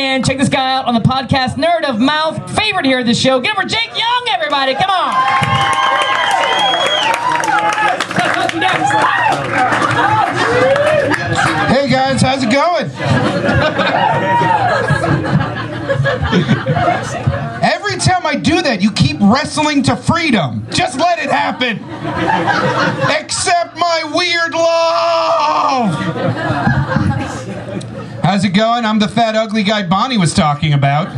And check this guy out on the podcast, Nerd of Mouth, favorite here at the show. Give it for Jake Young, everybody. Come on. Hey guys, how's it going? Every time I do that, you keep wrestling to freedom. Just let it happen. Accept my weird love. How's it going? I'm the fat, ugly guy Bonnie was talking about.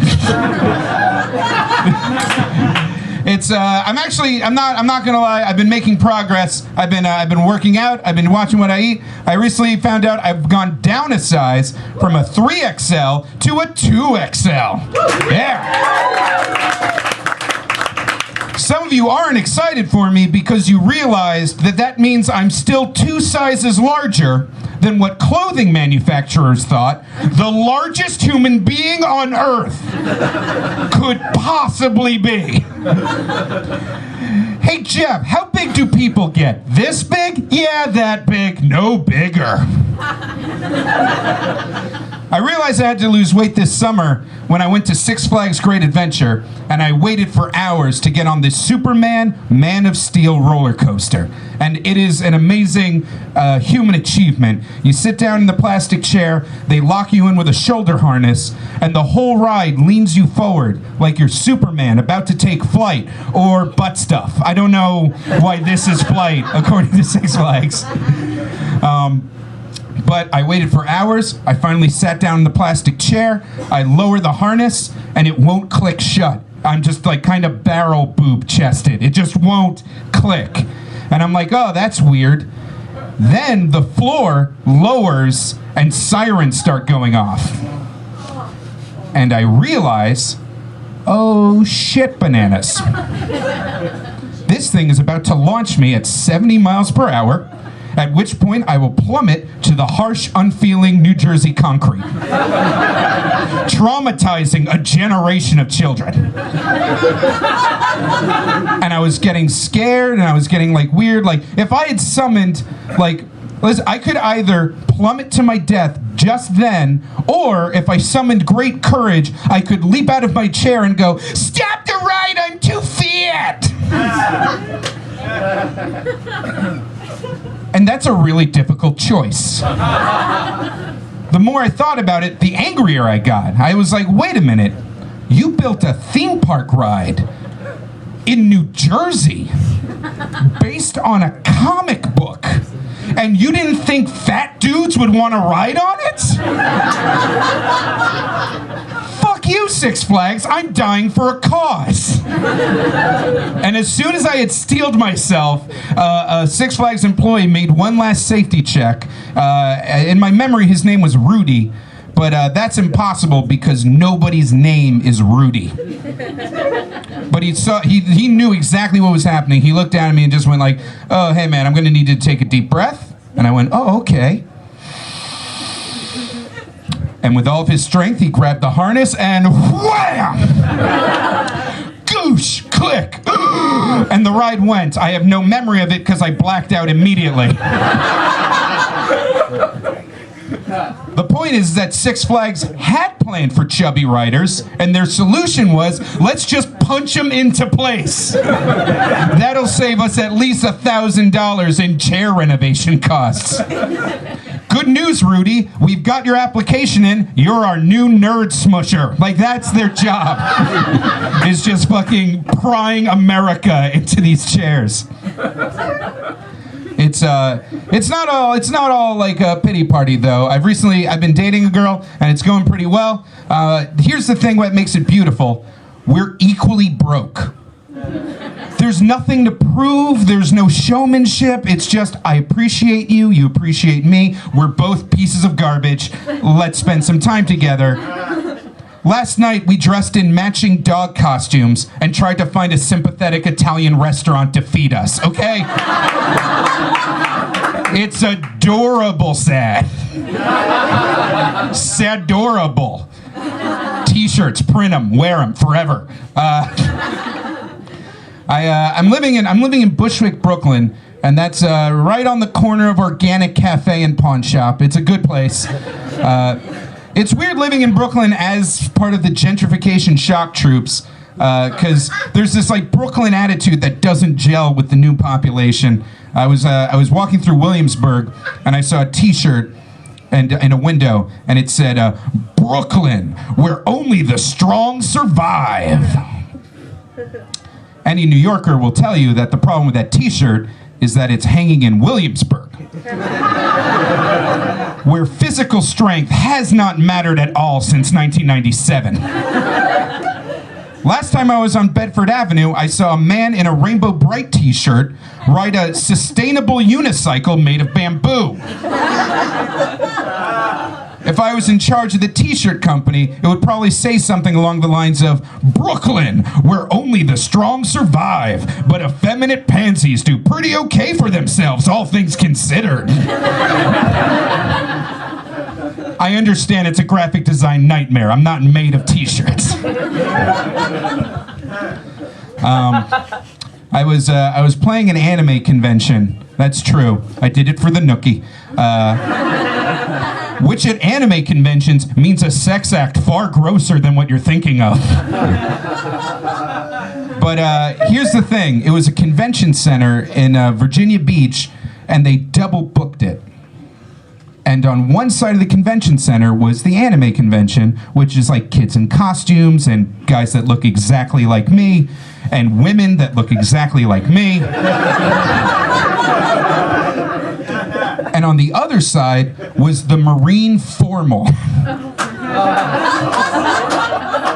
I'm not gonna lie. I've been making progress. I've been working out. I've been watching what I eat. I recently found out I've gone down a size from a 3XL to a 2XL. Yeah. Some of you aren't excited for me because you realized that means I'm still 2 sizes larger than what clothing manufacturers thought the largest human being on Earth could possibly be. Hey Jeff, how big do people get? This big? Yeah, that big. No bigger. I realized I had to lose weight this summer when I went to Six Flags Great Adventure, and I waited for hours to get on this Superman Man of Steel roller coaster. And it is an amazing human achievement. You sit down in the plastic chair, they lock you in with a shoulder harness, and the whole ride leans you forward like you're Superman about to take flight, or butt stuff. I don't know why this is flight, according to Six Flags. But I waited for hours. I finally sat down in the plastic chair. I lower the harness, and it won't click shut. I'm just like kind of barrel boob chested. It just won't click. And I'm like, oh, that's weird. Then the floor lowers, and sirens start going off. And I realize, oh shit, bananas. This thing is about to launch me at 70 miles per hour. At which point I will plummet to the harsh, unfeeling New Jersey concrete, traumatizing a generation of children. And I was getting scared, and I was getting like weird. Like if I had summoned, like, listen, I could either plummet to my death just then, or if I summoned great courage, I could leap out of my chair and go, "Stop the ride! I'm too fat." And that's a really difficult choice. The more I thought about it, the angrier I got. I was like, wait a minute. You built a theme park ride in New Jersey based on a comic book, and you didn't think fat dudes would want to ride on it? Fuck you, Six Flags. I'm dying for a cause. And as soon as I had steeled myself, a Six Flags employee made one last safety check. In my memory, his name was Rudy, but that's impossible because nobody's name is Rudy. But he knew exactly what was happening. He looked down at me and just went like, "Oh, hey man, I'm going to need you to take a deep breath." And I went, "Oh, okay." And with all of his strength, he grabbed the harness and wham! Goosh! Click! And the ride went. I have no memory of it because I blacked out immediately. The point is that Six Flags had planned for chubby riders, and their solution was, let's just punch them into place. That'll save us at least $1,000 in chair renovation costs. Good news, Rudy. We've got your application in. You're our new nerd smusher. Like, that's their job. Is just fucking prying America into these chairs. It's not all like a pity party though. I've been dating a girl and it's going pretty well. Here's the thing what makes it beautiful. We're equally broke. There's nothing to prove, there's no showmanship, it's just I appreciate you, you appreciate me, we're both pieces of garbage, let's spend some time together. Last night, we dressed in matching dog costumes and tried to find a sympathetic Italian restaurant to feed us, okay? It's adorable, sad. Sadorable. T-shirts, print them, wear them forever. I'm living in Bushwick, Brooklyn, and that's right on the corner of Organic Cafe and Pawn Shop. It's a good place. It's weird living in Brooklyn as part of the gentrification shock troops, because there's this like Brooklyn attitude that doesn't gel with the new population. I was walking through Williamsburg and I saw a T-shirt and in a window, and it said, "Brooklyn, where only the strong survive." Any New Yorker will tell you that the problem with that T-shirt is that it's hanging in Williamsburg, where physical strength has not mattered at all since 1997. Last time I was on Bedford Avenue, I saw a man in a Rainbow Bright T-shirt ride a sustainable unicycle made of bamboo. If I was in charge of the T-shirt company, it would probably say something along the lines of, "Brooklyn, where only the strong survive, but effeminate pansies do pretty okay for themselves, all things considered." I understand it's a graphic design nightmare. I'm not made of T-shirts. I was playing an anime convention. That's true. I did it for the Nookie. Which at anime conventions means a sex act far grosser than what you're thinking of. But here's the thing. It was a convention center in Virginia Beach, and they double booked it. And on one side of the convention center was the anime convention, which is like kids in costumes and guys that look exactly like me, and women that look exactly like me. And on the other side was the Marine Formal.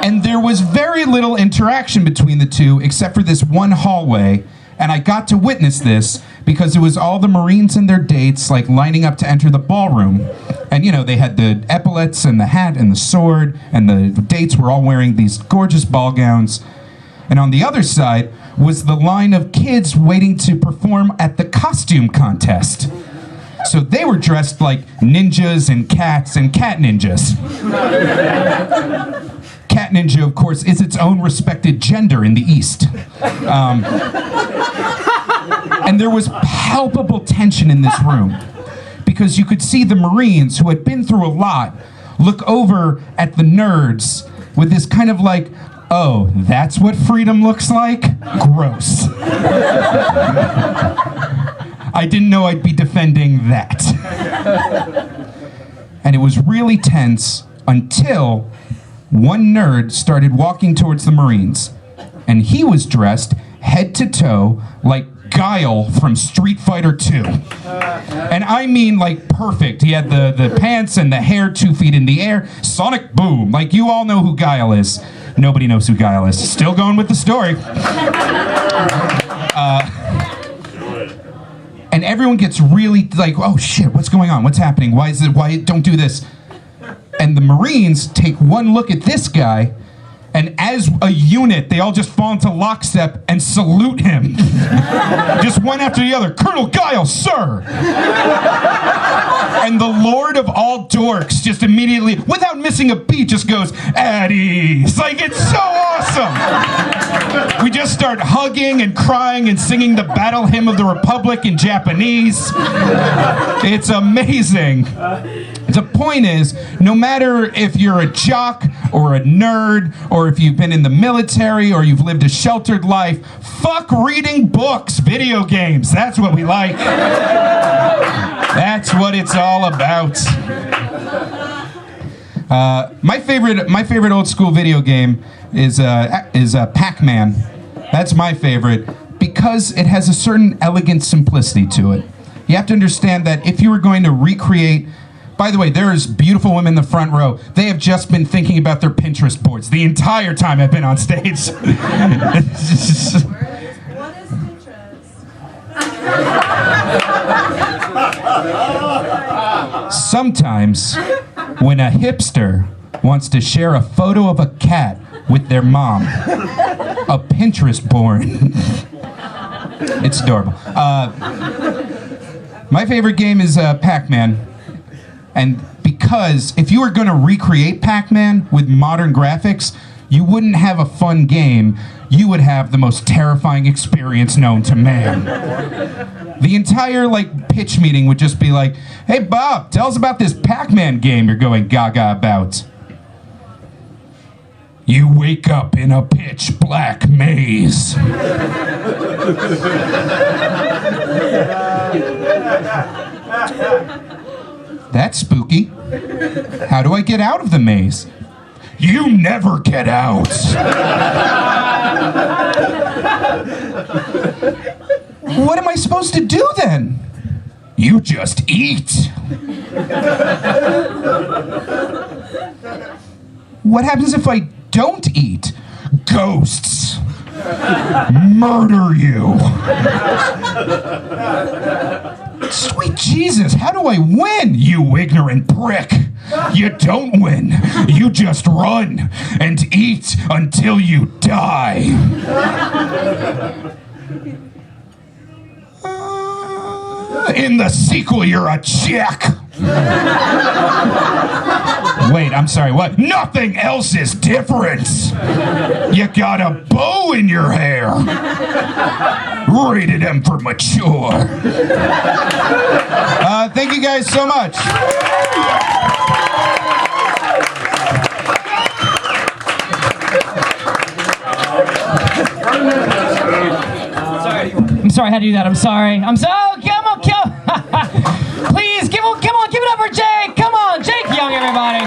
And there was very little interaction between the two except for this one hallway. And I got to witness this because it was all the Marines and their dates like lining up to enter the ballroom. And you know, they had the epaulets and the hat and the sword, and the dates were all wearing these gorgeous ball gowns. And on the other side was the line of kids waiting to perform at the costume contest. So they were dressed like ninjas and cat ninjas. Cat ninja, of course, is its own respected gender in the East. And there was palpable tension in this room because you could see the Marines, who had been through a lot, look over at the nerds with this kind of like, "Oh, that's what freedom looks like? Gross." I didn't know I'd be defending that. And it was really tense until one nerd started walking towards the Marines. And he was dressed head to toe like Guile from Street Fighter 2. And I mean like perfect. He had the pants and the hair 2 feet in the air. Sonic boom. Like you all know who Guile is. Nobody knows who Guile is. Still going with the story. And everyone gets really like, "Oh shit, what's going on? What's happening? Why don't do this?" And the Marines take one look at this guy, and as a unit, they all just fall into lockstep and salute him. Just one after the other. "Colonel Guile, sir!" And the Lord of all dorks just immediately, without missing a beat, just goes, "At ease." Like, it's so awesome. We just start hugging and crying and singing the battle hymn of the Republic in Japanese. It's amazing. The point is, no matter if you're a jock or a nerd, or if you've been in the military, or you've lived a sheltered life, fuck reading books, video games. That's what we like. That's what it's all about. My favorite old school video game is Pac-Man. That's my favorite because it has a certain elegant simplicity to it. You have to understand that if you were going to recreate. By the way, there's beautiful women in the front row. They have just been thinking about their Pinterest boards the entire time I've been on stage. What is Pinterest? Sometimes, when a hipster wants to share a photo of a cat with their mom, a Pinterest board. It's adorable. My favorite game is Pac-Man. And because if you were going to recreate Pac-Man with modern graphics, you wouldn't have a fun game. You would have the most terrifying experience known to man. The entire, like, pitch meeting would just be like, hey, Bob, tell us about this Pac-Man game you're going gaga about. You wake up in a pitch black maze. That's spooky. How do I get out of the maze? You never get out. What am I supposed to do then? You just eat. What happens if I don't eat? Ghosts murder you. Sweet Jesus, how do I win? You ignorant prick. You don't win. You just run and eat until you die. In the sequel, you're a chick. Wait, I'm sorry, what? Nothing else is different. You got a bow in your hair. Rated M for mature. Thank you guys so much. I'm sorry I had to do that. I'm sorry. I'm sorry. Oh, come on. Please, come on, give it up for Jake. Come on, Jake Young, everybody.